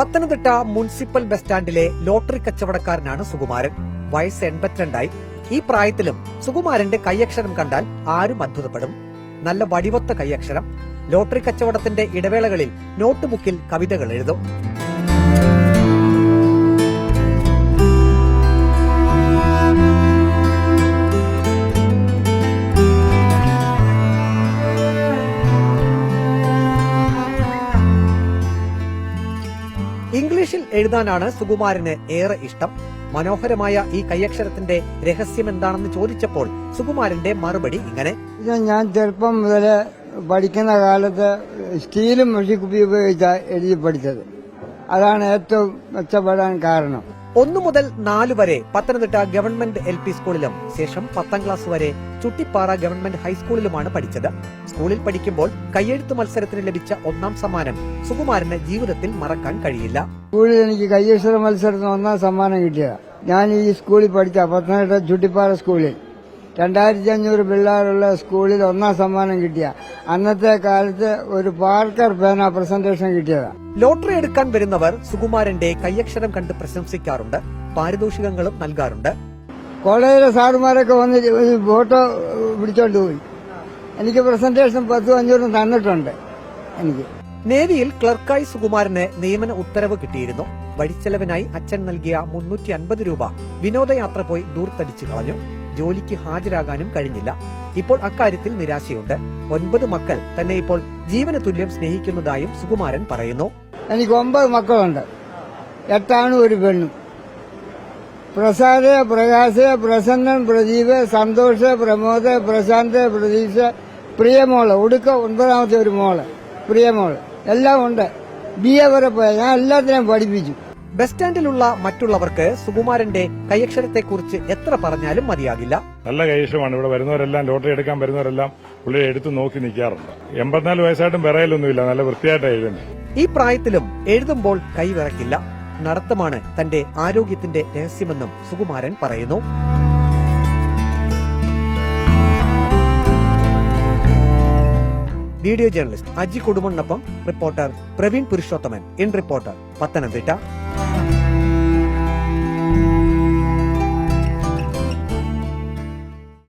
Pathanamthitta municipal bus സ്റ്റാൻഡിലെ lottery കച്ചവടക്കാരനാണ് സുകുമാരൻ. വയസ്സ് 82 ഈ പ്രായത്തിലും സുകുമാരന്റെ കൈയക്ഷരം കണ്ടാൽ ആരും അത്ഭുതപ്പെടും. നല്ല വടിവൊത്ത കൈയക്ഷരം. ലോട്ടറി കച്ചവടത്തിന്റെ ഇടവേളകളിൽ നോട്ട് ബുക്കിൽ കവിതകൾ എഴുതും. ഇംഗ്ലീഷിൽ എഴുതാനാണ് സുകുമാരന് ഏറെ ഇഷ്ടം. മനോഹരമായ ഈ കൈയക്ഷരത്തിന്റെ രഹസ്യം എന്താണെന്ന് ചോദിച്ചപ്പോൾ സുകുമാരന്റെ മറുപടി ഇങ്ങനെ: ഞാൻ ചെറുപ്പം മുതൽ പഠിക്കുന്ന കാലത്ത് സ്റ്റീലും മെഴുകുപ്പി ഉപയോഗിച്ച എഴുതി പഠിച്ചത്. അതാണ് ഏറ്റവും മെച്ചപ്പെടാൻ കാരണം. 1 മുതൽ 4 വരെ പത്തനംതിട്ട ഗവൺമെന്റ് LP സ്കൂളിലും ശേഷം 10ാം ക്ലാസ് വരെ ചുട്ടിപ്പാറ ഗവൺമെന്റ് ഹൈസ്കൂളിലുമാണ് പഠിച്ചത്. സ്കൂളിൽ പഠിക്കുമ്പോൾ കയ്യെഴുത്ത് മത്സരത്തിന് ലഭിച്ച 1ാം സമ്മാനം സുകുമാരന് ജീവിതത്തിൽ മറക്കാൻ കഴിയില്ല. സ്കൂളിൽ എനിക്ക് കയ്യക്ഷര മത്സരത്തിന് 1ാം സമ്മാനം കിട്ടിയതാണ്. ഞാൻ ഈ സ്കൂളിൽ പഠിച്ച പത്തനംതിട്ട ചുട്ടിപ്പാറ സ്കൂളിൽ 2500 പിള്ളേരുള്ള സ്കൂളിൽ 1ാം സമ്മാനം കിട്ടിയ അന്നത്തെ കാലത്ത് ഒരു പാർക്കർ പേന പ്രസന്റേഷൻ കിട്ടിയതാണ്. ലോട്ടറി എടുക്കാൻ വരുന്നവർ സുകുമാരന്റെ കയ്യക്ഷരം കണ്ട് പ്രശംസിക്കാറുണ്ട്. പാരിതോഷികങ്ങളും നൽകാറുണ്ട്. കോളേജിലെ സാറുമാരൊക്കെ വന്ന് ഒരു ഫോട്ടോ പിടിച്ചോണ്ട് പോയി. എനിക്ക് പ്രസന്റേഷൻ 10-500 തന്നിട്ടുണ്ട്. എനിക്ക് നേവിയിൽ ക്ലർക്കായി സുകുമാരന് നിയമന ഉത്തരവ് കിട്ടിയിരുന്നു. വഴിച്ചെലവിനായി അച്ഛൻ നൽകിയ 350 രൂപ വിനോദയാത്ര പോയി ദൂർത്തടിച്ചു കളഞ്ഞു. ജോലിക്ക് ഹാജരാകാനും കഴിഞ്ഞില്ല. ഇപ്പോൾ അക്കാര്യത്തിൽ നിരാശയുണ്ട്. 9 മക്കൾ തന്നെ ഇപ്പോൾ ജീവന തുല്യം സ്നേഹിക്കുന്നതായും സുകുമാരൻ പറയുന്നു. എനിക്ക് 9 മക്കളുണ്ട്. 8 ആണും 1 പെണ്ണും. പ്രസാദ്, പ്രകാശ്, പ്രസന്നൻ, പ്രദീപ്, സന്തോഷ്, പ്രമോദ്, പ്രശാന്ത്, പ്രതീക്ഷ, പ്രിയമോള്, ഒടുക്ക 9ാമത്തെ ഒരു മോള് പ്രിയമോള്, എല്ലാം ഉണ്ട്. BA വരെ പോയ. ഞാൻ എല്ലാത്തിനെയും പഠിപ്പിച്ചു. ബസ് സ്റ്റാൻഡിലുള്ള മറ്റുള്ളവർക്ക് സുകുമാരന്റെ കൈയക്ഷരത്തെക്കുറിച്ച് എത്ര പറഞ്ഞാലും മതിയാകില്ല. നല്ല കൈയക്ഷരമാണ്. ഇവിടെ വരുന്നവരെല്ലാം, ലോട്ടറി എടുക്കാൻ വരുന്നവരെല്ലാം പുള്ളിയെ എടുത്തു നോക്കി നിൽക്കാറുണ്ട്. 84 വയസ്സായിട്ടും വിറയലൊന്നുമില്ല. നല്ല വൃത്തിയായിട്ടാണ് എഴുതുന്നത്. ഈ പ്രായത്തിലും എഴുതുമ്പോൾ കൈവിറക്കില്ല. നടത്തമാണ് തന്റെ ആരോഗ്യത്തിന്റെ രഹസ്യമെന്നും സുകുമാരൻ പറയുന്നു. വീഡിയോ ജേർണലിസ്റ്റ് അജി കൊടുമണ്ണൊപ്പം reporter Praveen Purushothaman. In reporter, Pathanamthitta.